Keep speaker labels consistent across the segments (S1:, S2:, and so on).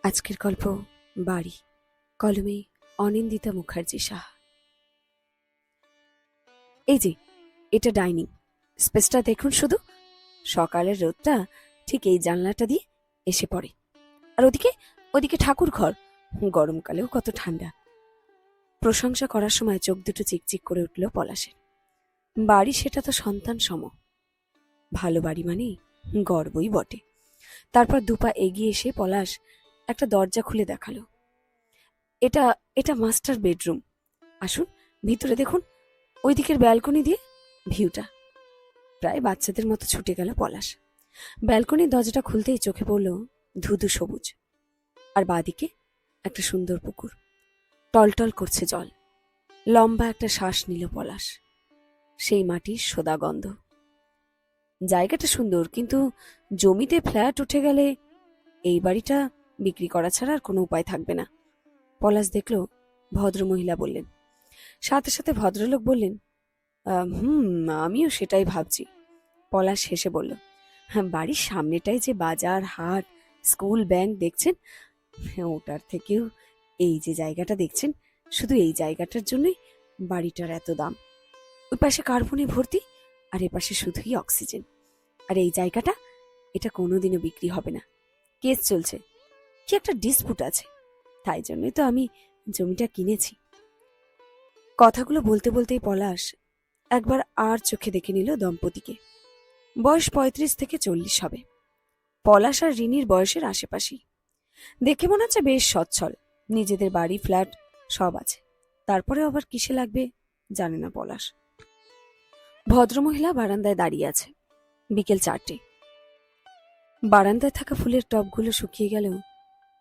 S1: আজকের গল্প বাড়ি, কলমে অনিন্দিতা মুখার্জি সাহা। এই যে, এটা ডাইনিং স্পেসটা দেখুন শুধু। সকালের রোদটা ঠিক এই জানলাটা দিয়ে এসে পড়ে। আর ওদিকে ওদিকে ঠাকুর ঘর, গরমকালেও কত ঠান্ডা। প্রশংসা করার সময় চোখ দুটো চিকচিক করে উঠল পলাশের। বাড়ি সেটা তো সন্তান সম, ভালো বাড়ি মানে গর্বই বটে। তারপর দুপা এগিয়ে এসে পলাশ একটা দরজা খুলে দেখালো। এটা এটা মাস্টার বেডরুম। আসুন ভিতরে দেখুন, ওই দিকের ব্যালকনি দিয়ে ভিউটা। প্রায় বাচ্চাদের মতো ছুটে গেল পলাশ। ব্যালকনির দরজাটা খুলতেই চোখে পড়ল ধুধু সবুজ, আর বাদিকে একটা সুন্দর পুকুর, টলটল করছে জল। লম্বা একটা শ্বাস নিল পলাশ। সেই মাটির সোদা গন্ধ। জায়গাটা সুন্দর, কিন্তু জমিতে ফ্ল্যাট উঠে গেলে এই বাড়িটা বিক্রি করা ছাড়া আর কোনো উপায় থাকবে না। পলাশ দেখল ভদ্রমহিলা বললেন। সাথে সাথে ভদ্রলোক বললেন, আমিও সেটাই ভাবছি। পলাশ হেসে বলল, হ্যাঁ, বাড়ির সামনেটাই যে বাজার, হাট, স্কুল, ব্যাংক দেখছেন, ওটার থেকেও এই যে জায়গাটা দেখছেন, শুধু এই জায়গাটার জন্যই বাড়িটার এত দাম। ওই পাশে কার্বনে ভর্তি, আর এ পাশে শুধুই অক্সিজেন। আর এই জায়গাটা, এটা কোনোদিনও বিক্রি হবে না। কেস চলছে, কি একটা ডিসপুট আছে, তাই জন্যই তো আমি জমিটা কিনেছি। কথাগুলো বলতে বলতেই পলাশ একবার আর চোখে দেখে নিল দম্পতিকে। বয়স ৩৫ থেকে ৪০ হবে। পলাশ আর রিনির বয়সের আশেপাশেই। দেখে মনে হচ্ছে বেশ সচ্ছল, নিজেদের বাড়ি, ফ্ল্যাট সব আছে। তারপরে আবার কিসে লাগবে জানে না পলাশ। ভদ্রমহিলা বারান্দায় দাঁড়িয়ে আছে। বিকেল ৪টে। বারান্দায় থাকা ফুলের টবগুলো শুকিয়ে গেলেও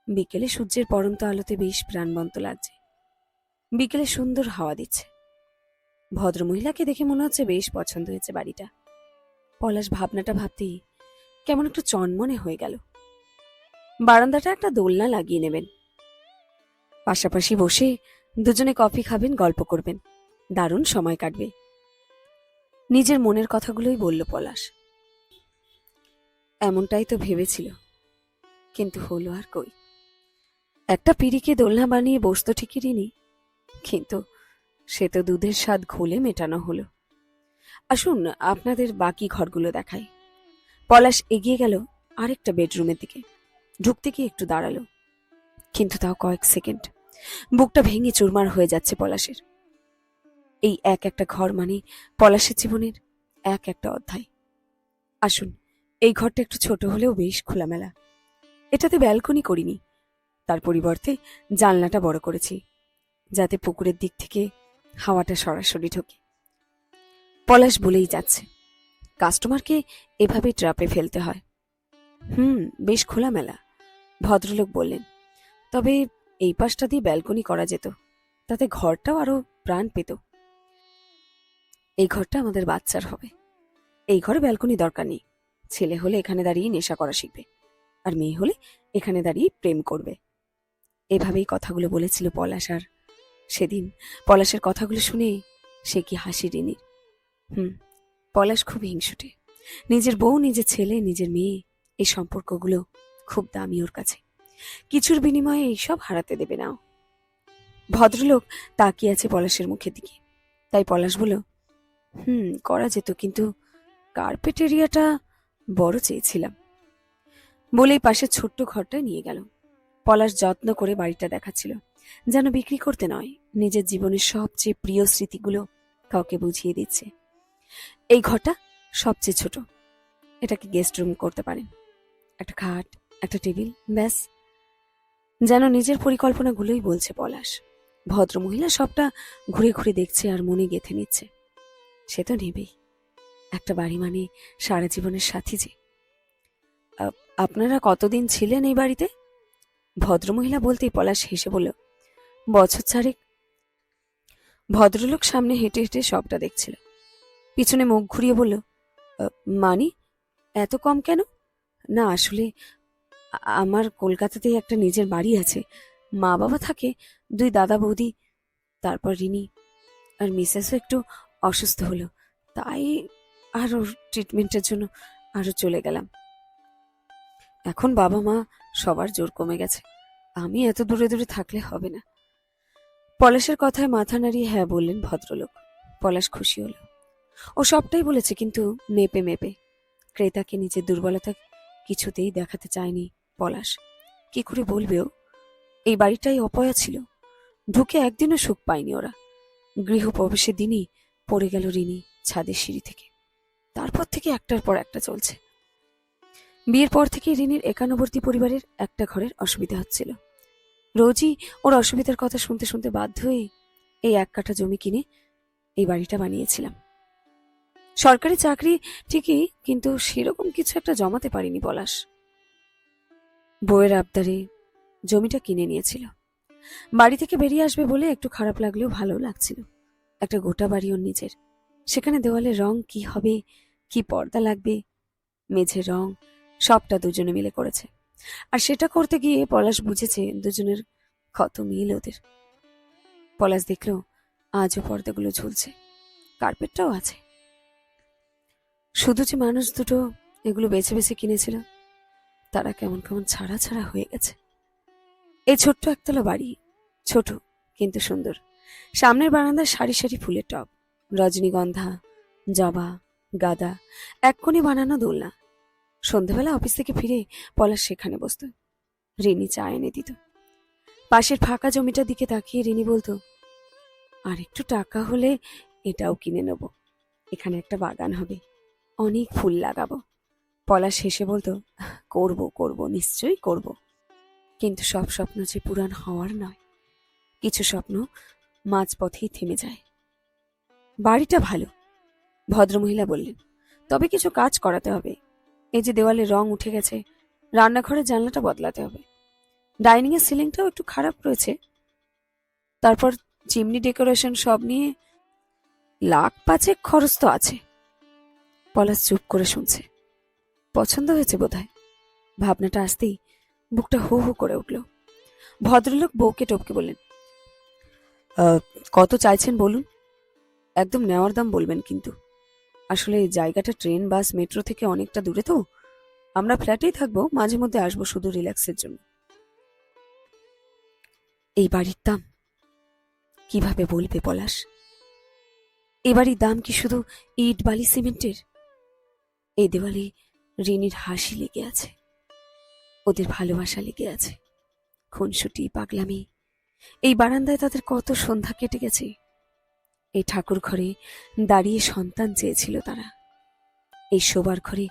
S1: বিকেলে সূর্যের পরন্ত আলোতে বেশ প্রাণবন্ত লাগছে। বিকেলে সুন্দর হাওয়া দিচ্ছে। ভদ্রমহিলাকে দেখে মনে হচ্ছে বেশ পছন্দ হয়েছে বাড়িটা। পলাশ ভাবনাটা ভাবতেই কেমন একটু চনমনে হয়ে গেল। বারান্দাটা একটা দোলনা লাগিয়ে নেবেন, পাশাপাশি বসে দুজনে কফি খাবেন, গল্প করবেন, দারুণ সময় কাটবে। নিজের মনের কথাগুলোই বলল পলাশ। এমনটাই তো ভেবেছিল, কিন্তু হলো আর কই। একটা পিঁড়িকে দোলনা বানিয়ে বসতো ঠিকই রিনি, কিন্তু সে তো দুধের স্বাদ ঘোলে মেটানো হলো। আসুন আপনাদের বাকি ঘরগুলো দেখাই। পলাশ এগিয়ে গেল আরেকটা বেডরুমের দিকে। ঢুকতে গিয়ে একটু দাঁড়ালো, কিন্তু তাও কয়েক সেকেন্ড। বুকটা ভেঙে চুরমার হয়ে যাচ্ছে পলাশের। এই এক একটা ঘর মানে পলাশের জীবনের এক একটা অধ্যায়। আসুন, এই ঘরটা একটু ছোট হলেও বেশ খোলামেলা। এটাতে ব্যালকনি করিনি, তার পরিবর্তে জানলাটা বড় করেছি, যাতে পুকুরের দিক থেকে হাওয়াটা সরাসরি ঢোকে। পলাশ বলেই যাচ্ছে, কাস্টমারকে এভাবে ট্রাপে ফেলতে হয়। বেশ খোলামেলা, ভদ্রলোক বললেন। তবে এই পাশটা দিয়ে ব্যালকনি করা যেত, তাতে ঘরটাও আরো প্রাণ পেত। এই ঘরটা আমাদের বাচ্চার হবে। এই ঘরে ব্যালকনি দরকার নেই। ছেলে হলে এখানে দাঁড়িয়ে নেশা করা শিখবে, আর মেয়ে হলে এখানে দাঁড়িয়ে প্রেম করবে। এভাবেই কথাগুলো বলেছিল পলাশ। আর সেদিন পলাশের কথাগুলো শুনে সে কি হাসি রিনির। পলাশ খুব হিংসুটে। নিজের বউ, নিজের ছেলে, নিজের মেয়ে, এই সম্পর্কগুলো খুব দামি ওর কাছে। কিছুর বিনিময়ে এইসব হারাতে দেবে না। ভদ্রলোক তাকিয়ে আছে পলাশের মুখের দিকে। তাই পলাশ বলল, করা যেত, কিন্তু কার্পেট এরিয়াটা বড় চেয়েছিলাম। বলেই পাশে ছোট্ট ঘরটা নিয়ে গেল। পলাশ যত্ন করে বাড়িটা দেখাচ্ছিল, যেন বিক্রি করতে নয়, নিজের জীবনের সবচেয়ে প্রিয় স্মৃতিগুলো কাউকে বুঝিয়ে দিচ্ছে। এই ঘরটা সবচেয়ে ছোট, এটাকে গেস্ট রুম করতে পারেন। একটা খাট, একটা টেবিল, ব্যাস। যেন নিজের পরিকল্পনাগুলোই বলছে পলাশ। ভদ্রমহিলা সবটা ঘুরে ঘুরে দেখছে আর মনে গেঁথে নিচ্ছে। সে তো নেবেই, একটা বাড়ি মানে সারা জীবনের সাথী যে। আপনারা কতদিন ছিলেন এই বাড়িতে? ভদ্রমহিলা বলতেই পলাশ হেসে বলল, বছর 4। ভদ্রলোক সামনে হেঁটে হেঁটে সবটা দেখছিল। পিছনে মুখ ঘুরিয়ে বলল, মানি এত কম কেন? না, আসলে আমার কলকাতাতেই একটা নিজের বাড়ি আছে। মা বাবা থাকে, 2 দাদা বৌদি, তারপর রিনি, আর মিসেসও একটু অসুস্থ হলো, তাই আর ওর ট্রিটমেন্টের জন্য আরো চলে গেলাম। এখন বাবা মা সবার জোর কমে গেছে, আমি এত দূরে দূরে থাকলে হবে না। পলাশের কথায় মাথা নাড়িয়ে হ্যাঁ বললেন ভদ্রলোক। পলাশ খুশি হলো। ও সবটাই বলেছে, কিন্তু মেপে মেপে। ক্রেতাকে নিজের দুর্বলতা কিছুতেই দেখাতে চায়নি পলাশ। কি করে বলবে ও? এই বাড়িটাই অপয়া ছিল। ঢুকে একদিনও সুখ পায়নি ওরা। গৃহপ্রবেশের দিনই পড়ে গেল রিনি ছাদের সিঁড়ি থেকে। তারপর থেকে একটার পর একটা চলছে। বিয়ের পর থেকে রিনির একান্নবর্তী পরিবারের একটা ঘরের অসুবিধা হচ্ছিল। রোজই ওর অসুবিধার কথা শুনতে শুনতে বাধ্য হয়ে এই 1 কাঠা জমি কিনে এই বাড়িটা বানিয়েছিলাম। সরকারি চাকরি ঠিকই, কিন্তু সেরকম কিছু একটা জমাতে পারিনি পলাশ। বউয়ের আবদারে জমিটা কিনে নিয়েছিল। বাড়ি থেকে বেরিয়ে আসবে বলে একটু খারাপ লাগলেও ভালো লাগছিল। একটা গোটা বাড়ি ওর নিজের। সেখানে দেওয়ালে রং কি হবে, কি পর্দা লাগবে, মেঝের রং, সবটা দুজনে মিলে করেছে। আর সেটা করতে গিয়ে পলাশ বুঝেছে দুজনের কত মিল ওদের। পলাশ দেখলো আজও পর্দাগুলো ঝুলছে, কার্পেটটাও আছে। শুধু যে মানুষ দুটো এগুলো বেছে বেছে কিনেছিল, তারা কেমন কেমন ছাড়া ছাড়া হয়ে গেছে। এই ছোট্ট একতলা বাড়ি, ছোট কিন্তু সুন্দর। সামনের বারান্দায় সারি সারি ফুলের টব, রজনীগন্ধা, জবা, গাঁদা, এক কোণে বানানো দোলনা। সন্ধ্যাবেলা অফিস থেকে ফিরে পলাশ সেখানে বসত। রিনি চা এনে দিত। পাশের ফাঁকা জমিটার দিকে তাকিয়ে রিনি বলতো, আর একটু টাকা হলে এটাও কিনে নেব। এখানে একটা বাগান হবে, অনেক ফুল লাগাবো। পলাশ হেসে বলতো, করব করব, নিশ্চয়ই করব। কিন্তু সব স্বপ্ন যে পূরণ হওয়ার নয়। কিছু স্বপ্ন মাঝপথেই থেমে যায়। বাড়িটা ভালো, ভদ্রমহিলা বললেন, তবে কিছু কাজ করাতে হবে। এই যে দেওয়ালে রং উঠে গেছে, রান্নাঘরের জানলাটা বদলাতে হবে, ডাইনিং এর সিলিংটাও একটু খারাপ রয়েছে। তারপর চিমনি ডেকোরেশন সব নিয়ে 1,05,000 খরচ তো আছে। পলাশ চুপ করে শুনছে। পছন্দ হয়েছে বোধহয়। ভাবনাটা আসতেই বুকটা হু হু করে উঠল। ভদ্রলোক বউকে টপকে বললেন, কত চাইছেন বলুন? একদম নেওয়ার দাম বলবেন কিন্তু। আসলে এই জায়গাটা ট্রেন, বাস, মেট্রো থেকে অনেকটা দূরে তো। আমরা ফ্ল্যাটেই থাকবো, মাঝে মধ্যে আসবো শুধু রিল্যাক্সের জন্য। এই বাড়ির দাম কিভাবে বলবে পলাশ? এই বাড়ির দাম কি শুধু ইট, বালি, সিমেন্টের? এই দেওয়ালে রিনির হাসি লেগে আছে, ওদের ভালোবাসা লেগে আছে, খুনসুটি, পাগলামি। এই বারান্দায় তাদের কত সন্ধ্যা কেটে গেছে। এই ঠাকুর ঘরে দাঁড়িয়ে সন্তান চেয়েছিল তারা। এই শোবার ঘরে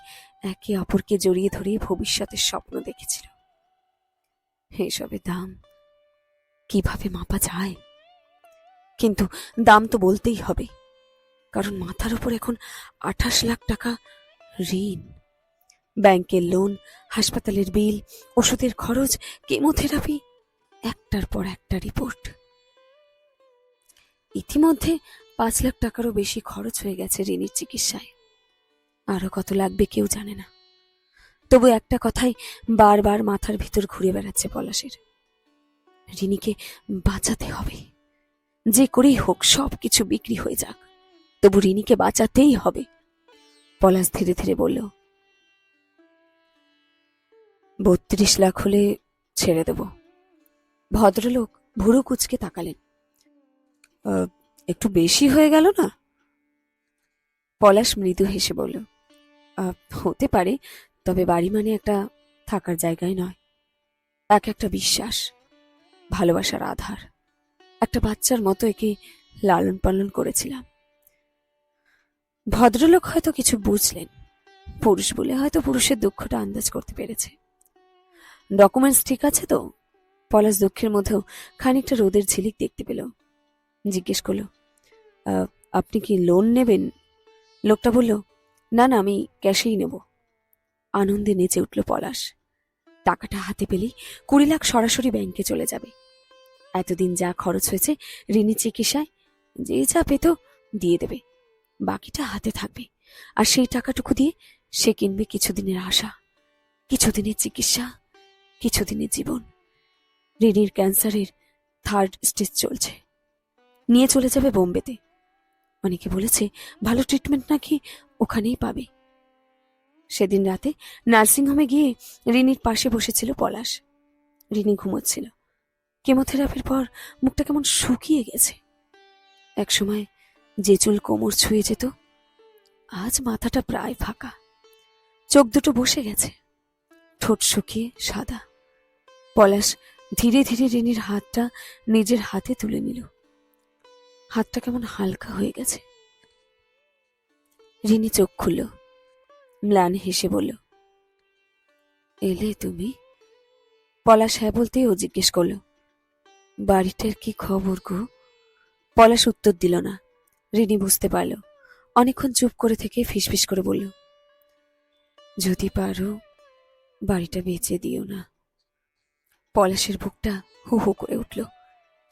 S1: একে অপরকে জড়িয়ে ধরে ভবিষ্যতের স্বপ্ন দেখেছিল। এসবের দাম কিভাবে মাপা যায়? কিন্তু দাম তো বলতেই হবে, কারণ মাথার উপর এখন 28 লাখ টাকা ঋণ। ব্যাংকের লোন, হাসপাতালের বিল, ওষুধের খরচ, কেমোথেরাপি, একটার পর একটা রিপোর্ট। ইতিমধ্যে 5 লাখ টাকারও বেশি খরচ হয়ে গেছে রিনির চিকিৎসায়। আরো কত লাগবে কেউ জানে না। তবু একটা কথাই বারবার মাথার ভিতর ঘুরে বেড়াচ্ছে পলাশের, রিনিকে বাঁচাতে হবে। যে করেই হোক সবকিছু বিক্রি হয়ে যাক, তবু রিনিকে বাঁচাতেই হবে। পলাশ ধীরে ধীরে বলল, 32 লাখ হলে ছেড়ে দেব। ভদ্রলোক ভুরু কুচকে তাকালেন। একটু বেশি হয়ে গেল না? পলাশ মৃদু হেসে বলল, হতে পারে, তবে বাড়ি মানে একটা থাকার জায়গায় নয়, একটা বিশ্বাস, ভালোবাসার আধার। একটা বাচ্চার মতো একে লালন পালন করেছিলাম। ভদ্রলোক হয়তো কিছু বুঝলেন, পুরুষ বলে হয়তো পুরুষের দুঃখটা আন্দাজ করতে পেরেছে। ডকুমেন্টস ঠিক আছে তো? পলাশ দুঃখের মধ্যেও খানিকটা রোদের ঝিলিক দেখতে পেল। জিজ্ঞেস করল, আপনি কি লোন নেবেন? লোকটা বলল, না না, আমি ক্যাশেই নেব। আনন্দে নেচে উঠল পলাশ। টাকাটা হাতে পেলেই 20 লাখ সরাসরি ব্যাংকে চলে যাবে। এতদিন যা খরচ হয়েছে রিনি চিকিৎসায়, যে যা পেত দিয়ে দেবে, বাকিটা হাতে থাকবে। আর সেই টাকাটুকু দিয়ে সে কিনবে কিছুদিনের আশা, কিছুদিনের চিকিৎসা, কিছুদিনের জীবন। রিনির ক্যান্সারের 3rd স্টেজ চলছে, নিয়ে চলে যাবে বোম্বেতে। অনেকে বলেছে ভালো ট্রিটমেন্ট নাকি ওখানেই পাবে। সেদিন রাতে নার্সিংহোমে গিয়ে রিনির পাশে বসেছিল পলাশ। রিনি ঘুমোচ্ছিল। কেমোথেরাপির পর মুখটা কেমন শুকিয়ে গেছে। একসময় যে চুল কোমর ছুঁয়ে যেত, আজ মাথাটা প্রায় ফাঁকা। চোখ দুটো বসে গেছে, ঠোঁট শুকিয়ে সাদা। পলাশ ধীরে ধীরে রিনির হাতটা নিজের হাতে তুলে নিল। হাতটা কেমন হালকা হয়ে গেছে। রিনি চোখ খুলল, ম্লান হেসে বলল, এলে তুমি? পলাশ হ্যাঁ বলতেই ও জিজ্ঞেস করল, বাড়িটার কি খবর গো? পলাশ উত্তর দিল না। রিনি বুঝতে পারল। অনেকক্ষণ চুপ করে থেকে ফিসফিস করে বলল, যদি পারো বাড়িটা বেচে দিও না। পলাশের বুকটা হু হু করে উঠল।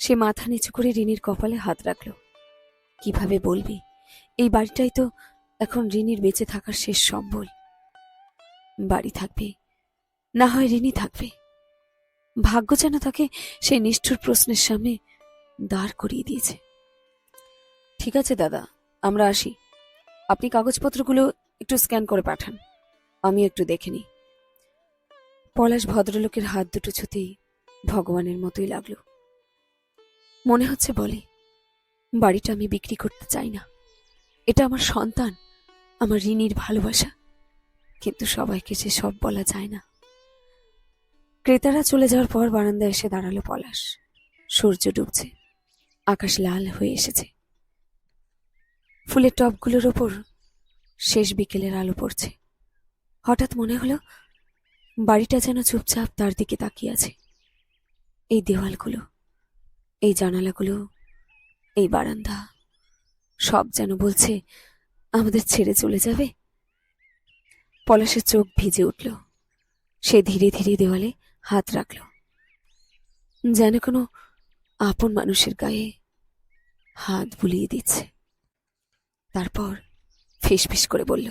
S1: সে মাথা নিচু করে রিনির কপালে হাত রাখল। কিভাবে বলবি? এই বাড়িটাই তো এখন রিনির বেঁচে থাকার শেষ সম্বল। বাড়ি থাকবে, না হয় রিনি থাকবে। ভাগ্য যেন তাকে সেই নিষ্ঠুর প্রশ্নের সামনে দাঁড় করিয়ে দিয়েছে। ঠিক আছে দাদা, আমরা আসি। আপনি কাগজপত্রগুলো একটু স্ক্যান করে পাঠান, আমি একটু দেখে নিই। পলাশ ভদ্রলোকের হাত দুটো ছুতেই ভগবানের মতোই লাগল। মনে হচ্ছে বলে, বাড়িটা আমি বিক্রি করতে চাই না। এটা আমার সন্তান, আমার রিনির ভালোবাসা। কিন্তু সবাইকে সে সব বলা যায় না। ক্রেতারা চলে যাওয়ার পর বারান্দায় এসে দাঁড়ালো পলাশ। সূর্য ডুবছে, আকাশ লাল হয়ে এসেছে। ফুলের টবগুলোর ওপর শেষ বিকেলের আলো পড়ছে। হঠাৎ মনে হলো বাড়িটা যেন চুপচাপ তার দিকে তাকিয়ে আছে। এই দেওয়ালগুলো, এই জানালাগুলো, এই বারান্দা, সব যেন বলছে আমাদের ছেড়ে চলে যাবে। পলাশের চোখ ভিজে উঠল। সে ধীরে ধীরে দেওয়ালে হাত রাখল, যেন কোনো আপন মানুষের গায়ে হাত বুলিয়ে দিচ্ছে। তারপর ফিসফিস করে বলল,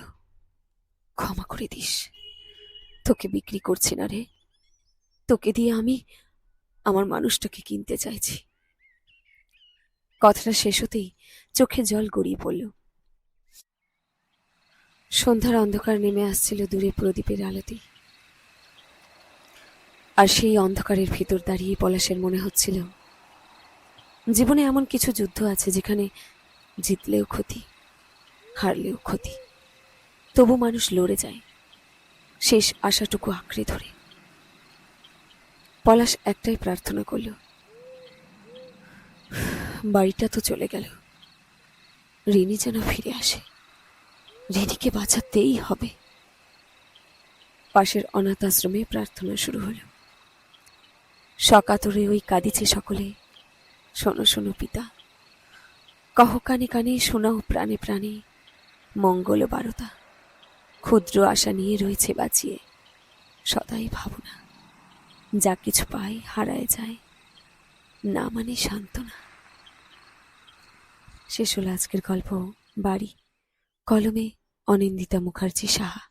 S1: ক্ষমা করে দিস, তোকে বিক্রি করছি না রে। তোকে দিয়ে আমি আমার মানুষটাকে কিনতে চাইছি। কথাটা শেষ হতেই চোখে জল গড়িয়ে পড়ল। সন্ধ্যার অন্ধকার নেমে আসছিল দূরে প্রদীপের আলোতে। আর সেই অন্ধকারের ভিতর দাঁড়িয়ে পলাশের মনে হচ্ছিল, জীবনে এমন কিছু যুদ্ধ আছে যেখানে জিতলেও ক্ষতি, হারলেও ক্ষতি, তবু মানুষ লড়ে যায় শেষ আশাটুকু আঁকড়ে ধরে। পলাশ একটাই প্রার্থনা করল, বাড়িটা তো চলে গেল, রিনি যেন ফিরে আসে। রিনিকে বাঁচাতেই হবে। পাশের অনাথ আশ্রমে প্রার্থনা শুরু হলো। সকাতরে ওই কাঁদিছে সকলে, শোনো শোনো পিতা, কহ কানে কানে শোনাও প্রাণে প্রাণে, মঙ্গল বারতা, ক্ষুদ্র আশা নিয়ে রয়েছে বাঁচিয়ে, সদাই ভাবনা, যা কিছু পায় হারায় যায়, না মানে সান্ত্বনা। শেষ হলো আজকের গল্প বাড়ি। কলমে অনিন্দিতা মুখার্জি সাহা।